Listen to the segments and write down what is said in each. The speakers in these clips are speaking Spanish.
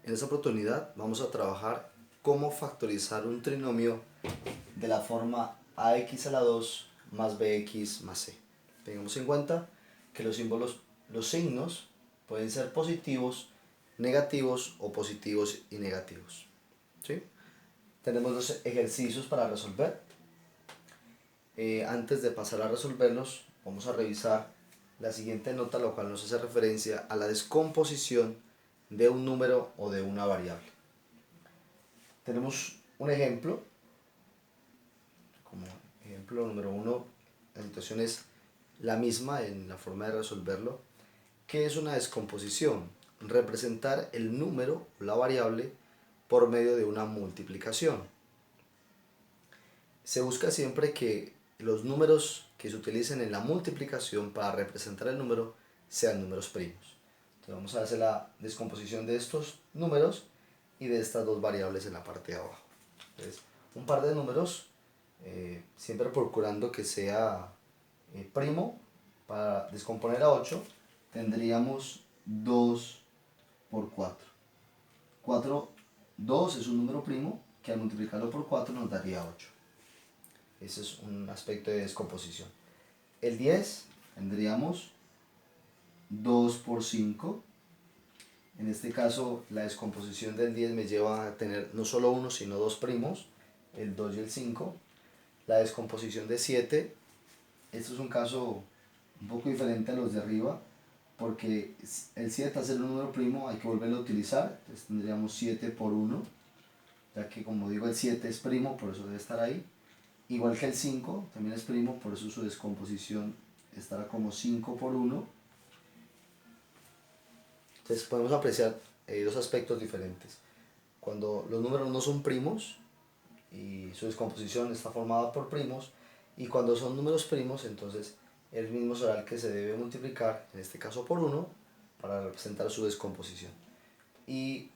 En esta oportunidad vamos a trabajar cómo factorizar un trinomio de la forma ax a la 2 más bx más c. Tengamos en cuenta que los signos pueden ser positivos, negativos o positivos y negativos. ¿Sí? Tenemos dos ejercicios para resolver. Antes de pasar a resolverlos, vamos a revisar la siguiente nota, lo cual nos hace referencia a la descomposición de un número o de una variable. Tenemos un ejemplo, como ejemplo número 1, la situación es la misma en la forma de resolverlo. ¿Qué es una descomposición? Representar el número o la variable por medio de una multiplicación. Se busca siempre que los números que se utilicen en la multiplicación para representar el número sean números primos. Entonces vamos a hacer la descomposición de estos números y de estas dos variables en la parte de abajo. Entonces, un par de números, siempre procurando que sea primo. Para descomponer a 8 tendríamos 2 por 4. 2 es un número primo que al multiplicarlo por 4 nos daría 8. Ese es un aspecto de descomposición. El 10 tendríamos 2 por 5. En este caso la descomposición del 10 me lleva a tener no solo uno sino dos primos, el 2 y el 5. La descomposición de 7, esto es un caso un poco diferente a los de arriba, porque el 7 al ser un número primo hay que volverlo a utilizar, entonces tendríamos 7 por 1, ya que como digo el 7 es primo, por eso debe estar ahí. Igual que el 5 también es primo, por eso su descomposición estará como 5 por 1. Entonces podemos apreciar dos aspectos diferentes. Cuando los números no son primos y su descomposición está formada por primos, y cuando son números primos, entonces el mismo será el que se debe multiplicar, en este caso por 1, para representar su descomposición. Y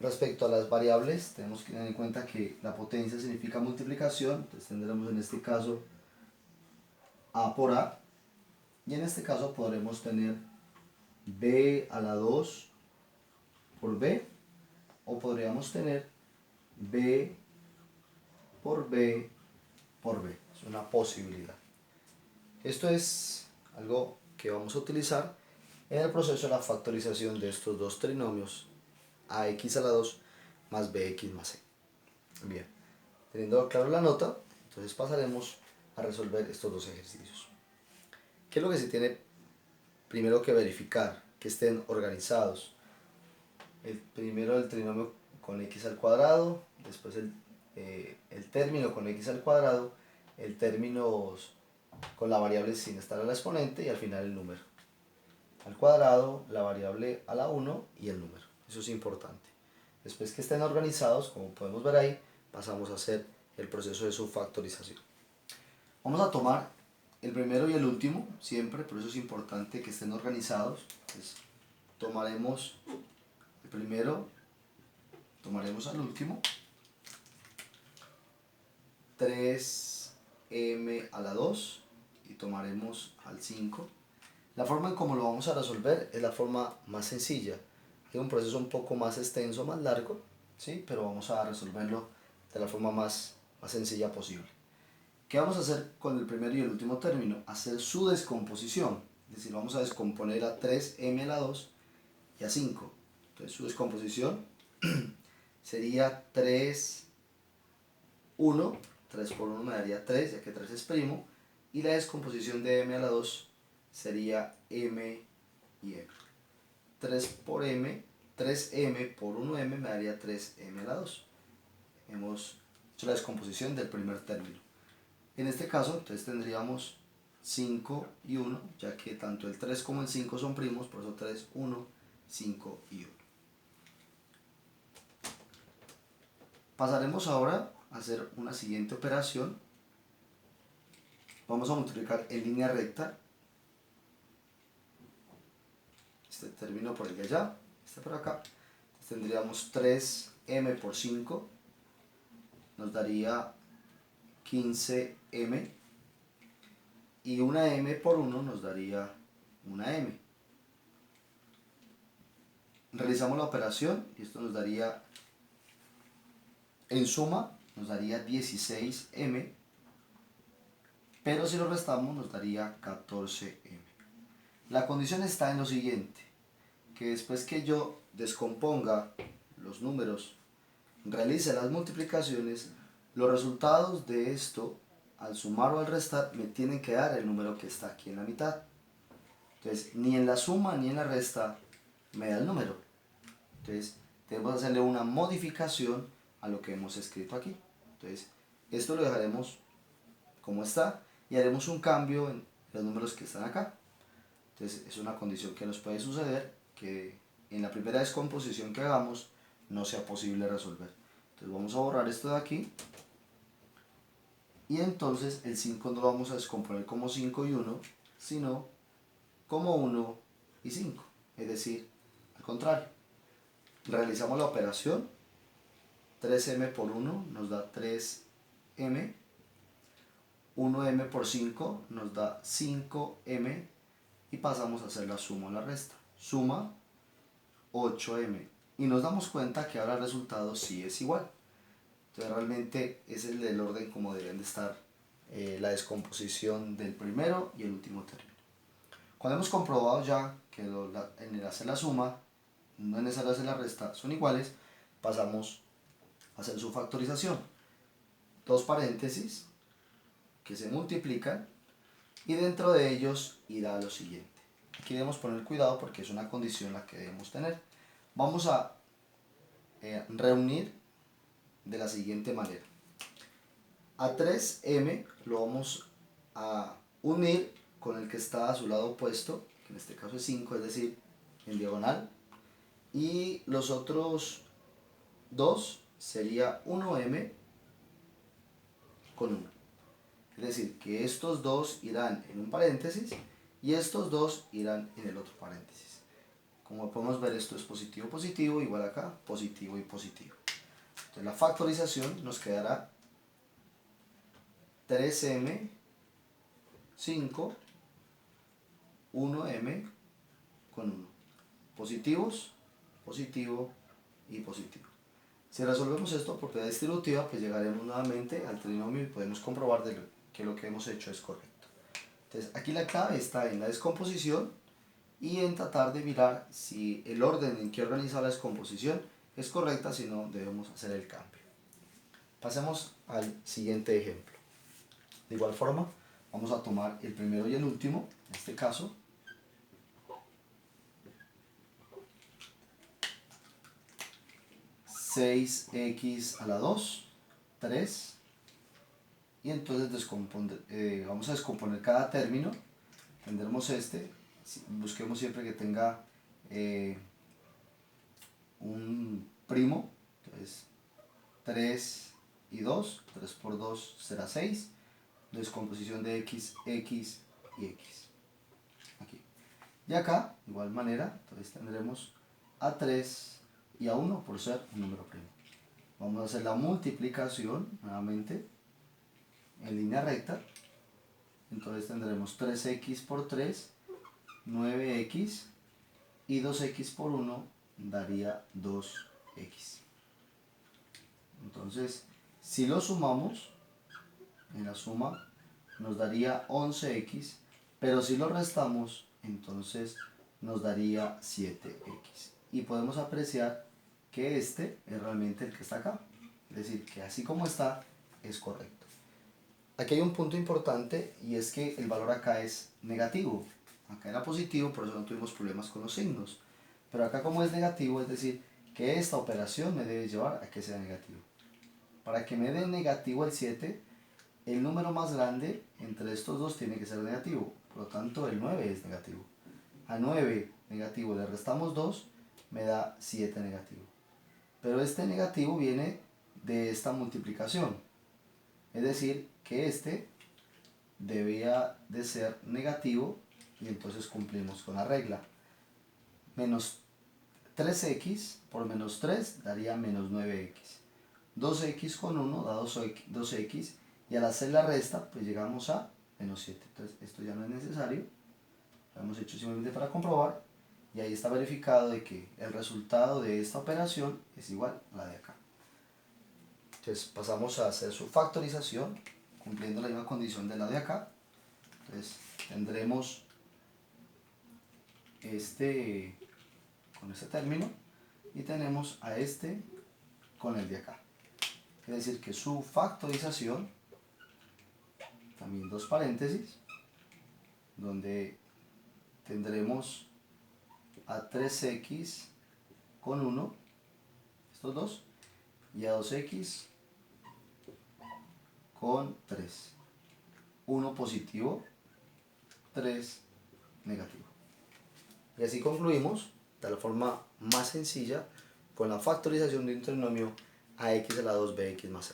respecto a las variables, tenemos que tener en cuenta que la potencia significa multiplicación, entonces tendremos en este caso a por a, y en este caso podremos tener b a la 2 por b, o podríamos tener b por b por b. Es una posibilidad. Esto es algo que vamos a utilizar en el proceso de la factorización de estos dos trinomios, ax a la 2 más bx más c. Bien, teniendo claro la nota, entonces pasaremos a resolver estos dos ejercicios. ¿Qué es lo que se tiene primero que verificar? Que estén organizados. El primero el trinomio con x al cuadrado, después el término con x al cuadrado, el término con la variable sin estar en la exponente y al final el número al cuadrado, la variable a la 1 y el número. Eso es importante. Después que estén organizados, como podemos ver ahí, pasamos a hacer el proceso de su factorización. Vamos a tomar el primero y el último, siempre, por eso es importante que estén organizados. Entonces, tomaremos el primero, tomaremos al último, 3m a la 2 y tomaremos al 5. La forma en cómo lo vamos a resolver es la forma más sencilla. Es un proceso un poco más extenso, más largo, ¿sí? Pero vamos a resolverlo de la forma más sencilla posible. ¿Qué vamos a hacer con el primero y el último término? Hacer su descomposición. Es decir, vamos a descomponer a 3m a la 2 y a 5. Entonces su descomposición sería 3, 1. 3 por 1 me daría 3, ya que 3 es primo. Y la descomposición de m a la 2 sería m y m. 3 por m, 3m por 1m me daría 3m a la 2. Hemos hecho la descomposición del primer término. En este caso, entonces tendríamos 5 y 1, ya que tanto el 3 como el 5 son primos, por eso 3, 1, 5 y 1. Pasaremos ahora a hacer una siguiente operación. Vamos a multiplicar en línea recta este término por el de allá, este por acá. Entonces tendríamos 3m por 5, nos daría 15m, y una m por 1 nos daría una m. realizamos la operación y esto nos daría, en suma, nos daría 16m, pero si lo restamos nos daría 14m. La condición está en lo siguiente, que después que yo descomponga los números, realice las multiplicaciones, los resultados de esto, al sumar o al restar, me tienen que dar el número que está aquí en la mitad. Entonces, ni en la suma ni en la resta me da el número. Entonces, tenemos que hacerle una modificación a lo que hemos escrito aquí. Entonces, esto lo dejaremos como está y haremos un cambio en los números que están acá. Entonces, es una condición que nos puede suceder, que en la primera descomposición que hagamos no sea posible resolver. Entonces, vamos a borrar esto de aquí. Y entonces, el 5 no lo vamos a descomponer como 5 y 1, sino como 1 y 5. Es decir, al contrario. Realizamos la operación, 3m por 1 nos da 3m, 1m por 5 nos da 5m y pasamos a hacer la suma o la resta. Suma 8m y nos damos cuenta que ahora el resultado sí es igual. Entonces realmente ese es el orden como deben de estar la descomposición del primero y el último término. Cuando hemos comprobado ya que en el hacer la suma no es necesario hacer la resta, son iguales, pasamos a hacer su factorización. Dos paréntesis que se multiplican y dentro de ellos irá lo siguiente. Aquí debemos poner cuidado porque es una condición la que debemos tener. Vamos a reunir de la siguiente manera. A 3m lo vamos a unir con el que está a su lado opuesto, que en este caso es 5, es decir, en diagonal. Y los otros dos sería 1m con 1. Es decir, que estos dos irán en un paréntesis y estos dos irán en el otro paréntesis. Como podemos ver, esto es positivo, positivo, igual acá, positivo y positivo. Entonces la factorización nos quedará 3m, 5, 1m con 1. Positivos, positivo y positivo. Si resolvemos esto por propiedad distributiva, pues llegaremos nuevamente al trinomio y podemos comprobar que lo que hemos hecho es correcto. Entonces aquí la clave está en la descomposición y en tratar de mirar si el orden en que organiza la descomposición es correcta, si no debemos hacer el cambio. Pasemos al siguiente ejemplo. De igual forma, vamos a tomar el primero y el último, en este caso. (6x a la 2), 3, y entonces vamos a descomponer cada término. Tendremos este, busquemos siempre que tenga un primo, entonces 3 y 2, 3 por 2 será 6, descomposición de x, x y x. Aquí. Y acá, de igual manera, entonces tendremos a 3 y a 1 por ser un número primo. Vamos a hacer la multiplicación nuevamente en línea recta. Entonces tendremos 3x por 3, 9x, y 2x por 1 daría 2x. Entonces, si lo sumamos, en la suma nos daría 11x, pero si lo restamos, entonces nos daría 7x. Y podemos apreciar que este es realmente el que está acá. Es decir, que así como está, es correcto. Aquí hay un punto importante y es que el valor acá es negativo. Acá era positivo, por eso no tuvimos problemas con los signos. Pero acá como es negativo, es decir, que esta operación me debe llevar a que sea negativo. Para que me dé negativo el 7, el número más grande entre estos dos tiene que ser negativo. Por lo tanto, el 9 es negativo. A 9 negativo le restamos 2, me da 7 negativo. Pero este negativo viene de esta multiplicación. Es decir, que este debía de ser negativo y entonces cumplimos con la regla. Menos 3x por menos 3 daría menos 9x. 2x con 1 da 2x y al hacer la resta pues llegamos a menos 7. Entonces esto ya no es necesario, lo hemos hecho simplemente para comprobar y ahí está verificado de que el resultado de esta operación es igual a la de acá. Entonces pasamos a hacer su factorización cumpliendo la misma condición de la de acá. Entonces tendremos este con este término y tenemos a este con el de acá. Es decir que su factorización, también dos paréntesis, donde tendremos a 3x con 1, estos dos, y a 2x con 3. 1 positivo, 3 negativo. Y así concluimos de la forma más sencilla con la factorización de un trinomio ax a la 2bx más c.